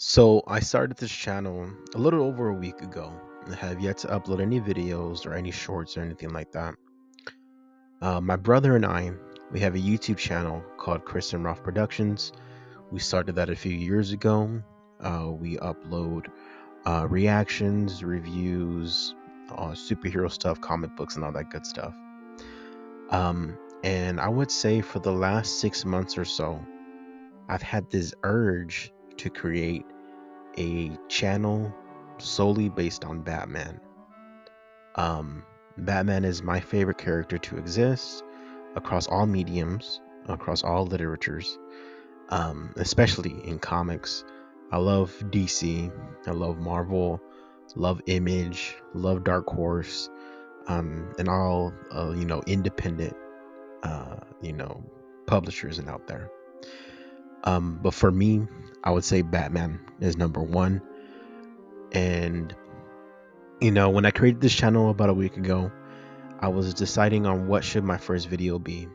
So I started this channel a little over a week ago. I have yet to upload any videos or any shorts or anything like that. My brother and I, we have a YouTube channel called Chris and Ralph Productions. We started that a few years ago. We upload reactions, reviews, superhero stuff, comic books, and all that good stuff. And I would say for the last 6 months or so, I've had this urge to create a channel solely based on Batman. Um, Batman is my favorite character to exist across all mediums, across all literatures, especially in comics. I love DC, I love Marvel, love Image, love Dark Horse, and all independent you know publishers and out there. But for me, I would say Batman is number one. And when I created this channel about a week ago, I was deciding on what should my first video be.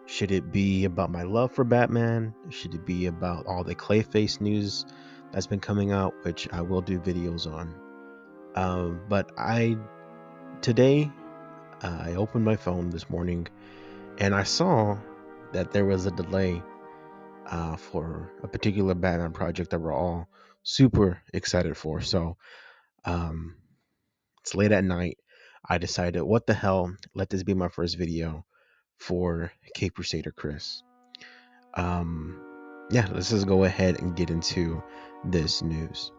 Should it be about my love for Batman? Should it be about all the Clayface news that's been coming out, which I will do videos on? But I today I opened my phone this morning and I saw that there was a delay for a particular Batman project that we're all super excited for. So um, it's late at night. I decided, what the hell? Let this be my first video for Crusader Chris. Yeah, let's just go ahead and get into this news.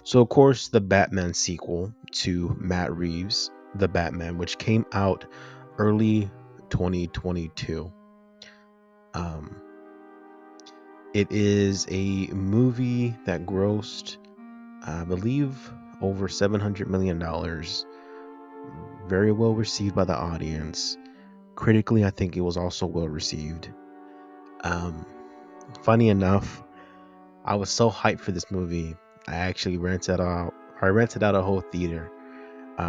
So, of course, the Batman sequel to Matt Reeves The Batman, which came out early 2022. Um, it is a movie that grossed, I believe, over $700 million. Very well received by the audience. Critically, I think it was also well received. Um, Funny enough, I was so hyped for this movie. I actually rented out a whole theater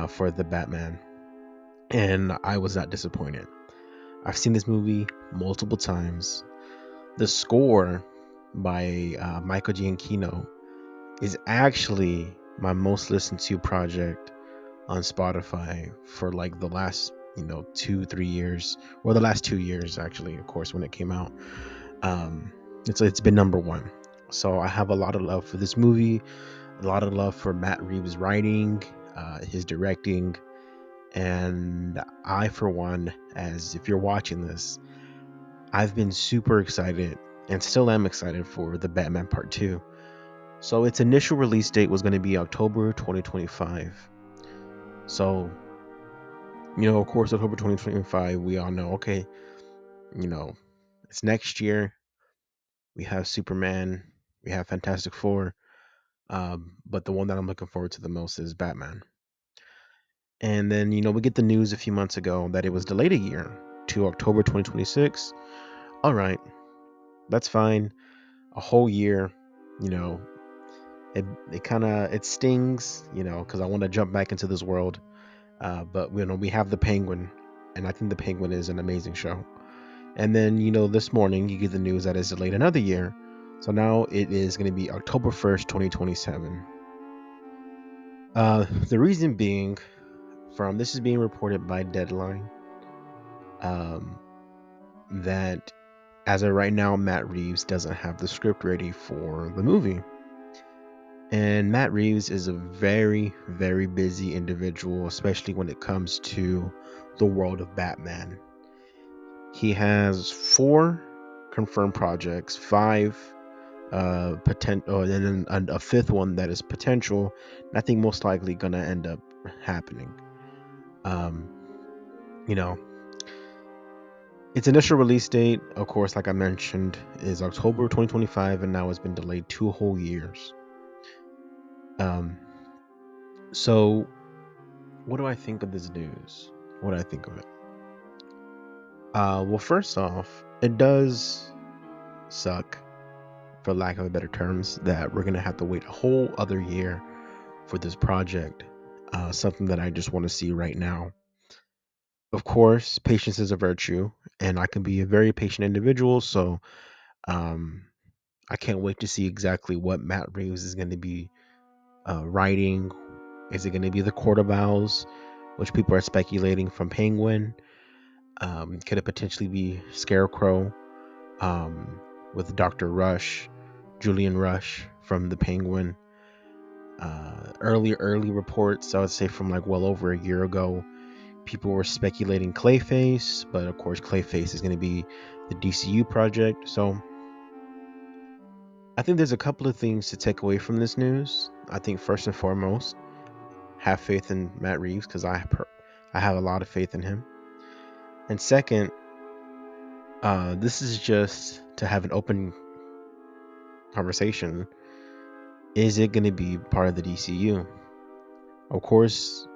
for the Batman, and I was not disappointed. I've seen this movie multiple times. The score by Michael Giacchino is actually my most listened to project on Spotify for like the last 2 3 years, or the last 2 years actually, of course, when it came out. um it's been number one. So I have a lot of love for this movie, a lot of love for Matt Reeves' writing, his directing, and I, for one, as if you're watching this, I've been super excited and still am excited for the Batman Part 2. So its initial release date was going to be October 2025. So, of course, October 2025, we all know, okay, you know, it's next year. We have Superman, we have Fantastic Four, but the one that I'm looking forward to the most is Batman. And then, we get the news a few months ago that it was delayed a year to October 2026. All right, that's fine. A whole year, you know, it kind of it stings, because I want to jump back into this world. But we have the Penguin, and I think the Penguin is an amazing show. And then, this morning you get the news that it's delayed another year. So now it is going to be October 1st, 2027. The reason being, from this is being reported by Deadline, um, that as of right now, Matt Reeves doesn't have the script ready for the movie. And Matt Reeves is a very, very busy individual, especially when it comes to the world of Batman. He has 4 confirmed projects, 5 potential, and then a fifth one that is potential. I think most likely gonna end up happening. Um, you know, its initial release date, of course, like I mentioned, is October 2025, and now it's been delayed 2 whole years. Um, so what do I think of this news? What do I think of it? Well, first off, it does suck, for lack of better terms, that we're gonna have to wait a whole other year for this project. Something that I just want to see right now. Of course, patience is a virtue, and I can be a very patient individual. So, um, I can't wait to see exactly what Matt Reeves is going to be writing. Is it going to be the Court of Owls, which people are speculating from Penguin? Could it potentially be Scarecrow with Dr. Rush, Julian Rush from the Penguin? Early reports, I would say from like well over a year ago, people were speculating Clayface, but of course Clayface is going to be the DCU project. So I think there's a couple of things to take away from this news. I think first and foremost, have faith in Matt Reeves because I have a lot of faith in him. And second, this is just to have an open conversation. Is it going to be part of the DCU? Of course,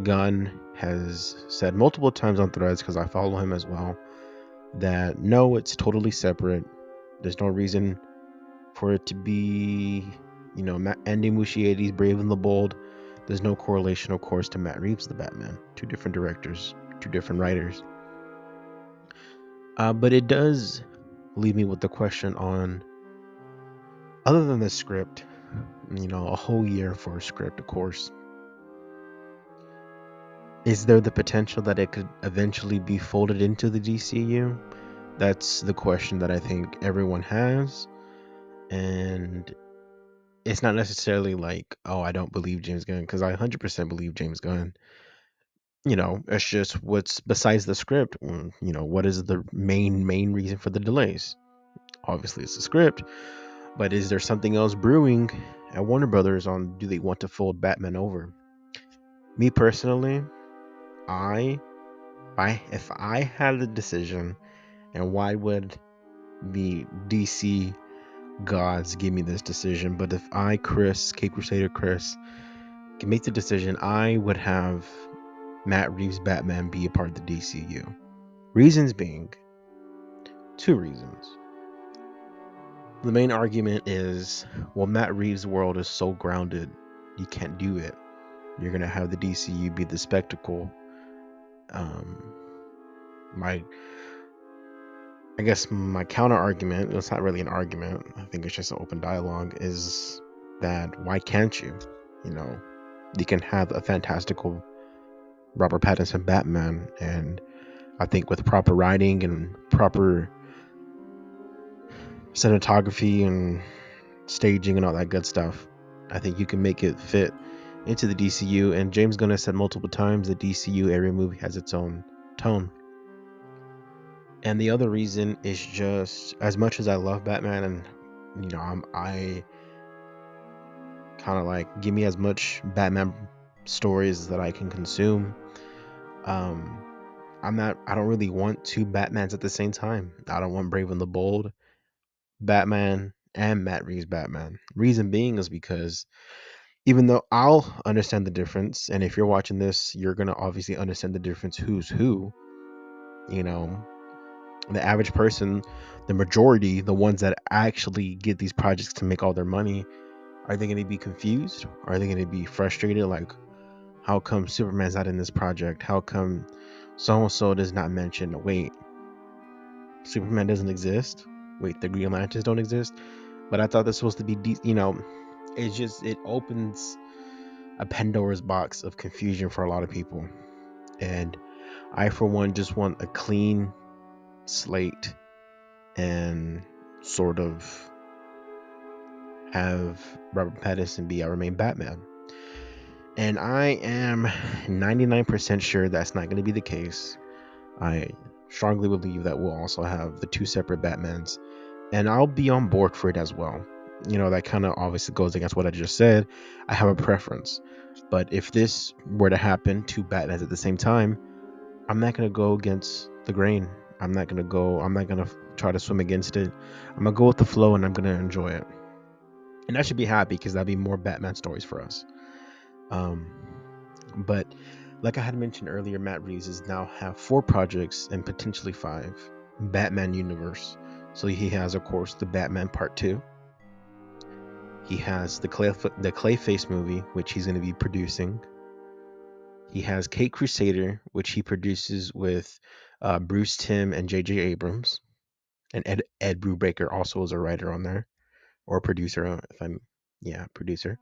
Gunn has said multiple times on threads, because I follow him as well, that no, it's totally separate. There's no reason for it to be, Andy Muschietti's Brave and the Bold. There's no correlation, of course, to Matt Reeves the Batman. Two different directors, two different writers. But it does leave me with the question on, other than the script, a whole year for a script, of course, is there the potential that it could eventually be folded into the DCU? That's the question that I think everyone has. And it's not necessarily like, oh, I don't believe James Gunn, because I 100% believe James Gunn. It's just what's besides the script. What is the main reason for the delays? Obviously, it's the script, but is there something else brewing at Warner Brothers on do they want to fold Batman over? Me personally, I, if I had the decision, and why would the DC gods give me this decision? But if I, Chris, Crusader Chris, can make the decision, I would have Matt Reeves' Batman be a part of the DCU. Reasons being, two reasons. The main argument is, well, Matt Reeves' world is so grounded, you can't do it. You're gonna have the DCU be the spectacle. My I guess my counter argument, it's not really an argument, I think it's just an open dialogue, is that why can't you? You can have a fantastical Robert Pattinson Batman, and I think with proper writing and proper cinematography and staging and all that good stuff, I think you can make it fit into the DCU. And James Gunn has said multiple times the DCU every movie has its own tone. And the other reason is just, as much as I love Batman, and I kind of like, give me as much Batman stories that I can consume. I don't really want two Batmans at the same time. I don't want Brave and the Bold Batman and Matt Reeves Batman. Reason being is because even though I'll understand the difference, and if you're watching this, you're gonna obviously understand the difference who's who. You know, the average person, the majority, the ones that actually get these projects to make all their money, are they gonna be confused? Are they gonna be frustrated? Like, how come Superman's not in this project? How come so and so does not mention? Wait, Superman doesn't exist. Wait, the Green Lanterns don't exist. But I thought this was supposed to be, it opens a Pandora's box of confusion for a lot of people. And I, for one, just want a clean slate and sort of have Robert Pattinson be our main Batman. And I am 99% sure that's not going to be the case. I strongly believe that we'll also have the two separate Batmans, and I'll be on board for it as well. That kind of obviously goes against what I just said. I have a preference, but if this were to happen, two Batmans at the same time, I'm not going to go against the grain. I'm not going to try to swim against it. I'm going to go with the flow, and I'm going to enjoy it. And I should be happy because that'd be more Batman stories for us. But like I had mentioned earlier, Matt Reeves is now have 4 projects and potentially 5 Batman universe. So he has, of course, the Batman Part 2. He has the Clayface movie, which he's going to be producing. He has Crusader, which he produces with Bruce Timm and J.J. Abrams. and Ed Brubaker also is a writer on there, or producer, if I'm, yeah, producer.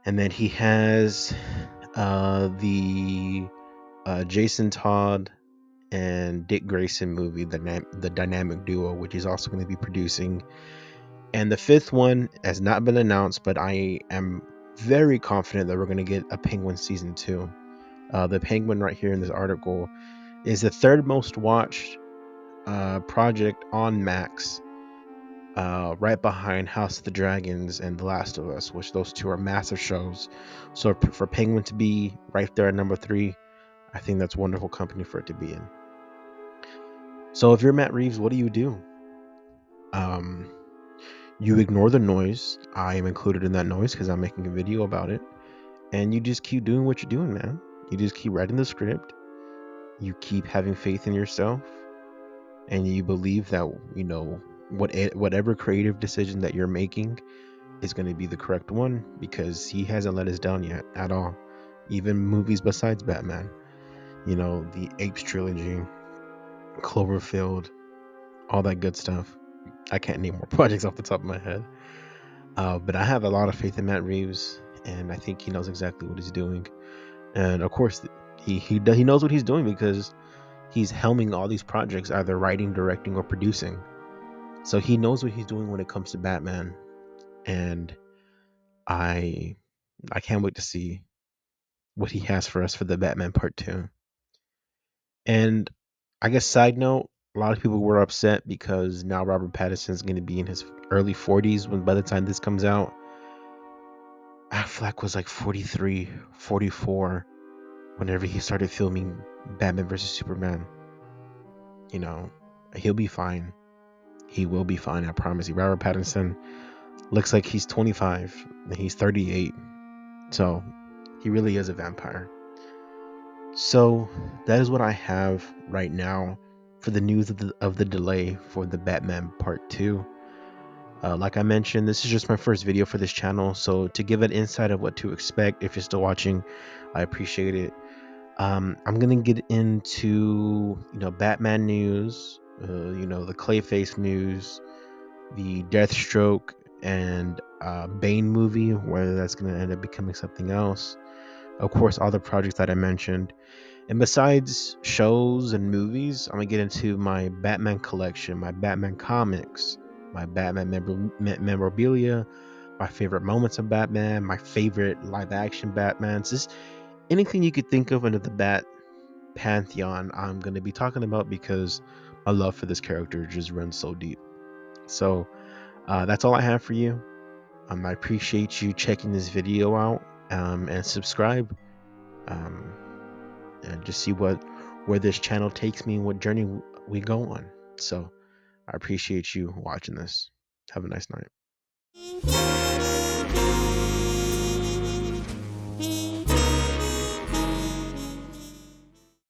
And then he has the Jason Todd and Dick Grayson movie, the Dynamic Duo, which he's also going to be producing. And the fifth one has not been announced, but I am very confident that we're going to get a Penguin season 2. The Penguin right here in this article is the third most watched project on Max, right behind House of the Dragons and The Last of Us, which those two are massive shows. So for Penguin to be right there at number 3, I think that's wonderful company for it to be in. So if you're Matt Reeves, what do you do? You ignore the noise. I am included in that noise because I'm making a video about it. And you just keep doing what you're doing, man. You just keep writing the script. You keep having faith in yourself. And you believe that, whatever creative decision that you're making is going to be the correct one, because he hasn't let us down yet at all. Even movies besides Batman. The Apes trilogy, Cloverfield, all that good stuff. I can't name more projects off the top of my head. But I have a lot of faith in Matt Reeves, and I think he knows exactly what he's doing. And of course, he knows what he's doing because he's helming all these projects, either writing, directing, or producing. So he knows what he's doing when it comes to Batman, and I can't wait to see what he has for us for the Batman Part 2. And I guess side note, a lot of people were upset because now Robert Pattinson is going to be in his early 40s by the time this comes out. Affleck was like 43, 44 whenever he started filming Batman vs. Superman. He'll be fine. He will be fine, I promise you. Robert Pattinson looks like he's 25 and he's 38. So he really is a vampire. So that is what I have right now for the news of the delay for the Batman Part 2. Like I mentioned, this is just my first video for this channel, so to give an insight of what to expect, if you're still watching, I appreciate it. I'm gonna get into Batman news, the Clayface news, the Deathstroke and Bane movie, whether that's gonna end up becoming something else. Of course, all the projects that I mentioned. And besides shows and movies, I'm gonna get into my Batman collection, my Batman comics, my Batman memorabilia, my favorite moments of Batman, my favorite live action Batmans, just anything you could think of under the Bat pantheon I'm gonna be talking about, because my love for this character just runs so deep. So that's all I have for you. I appreciate you checking this video out, and subscribe. And just see where this channel takes me and what journey we go on. So I appreciate you watching this. Have a nice night.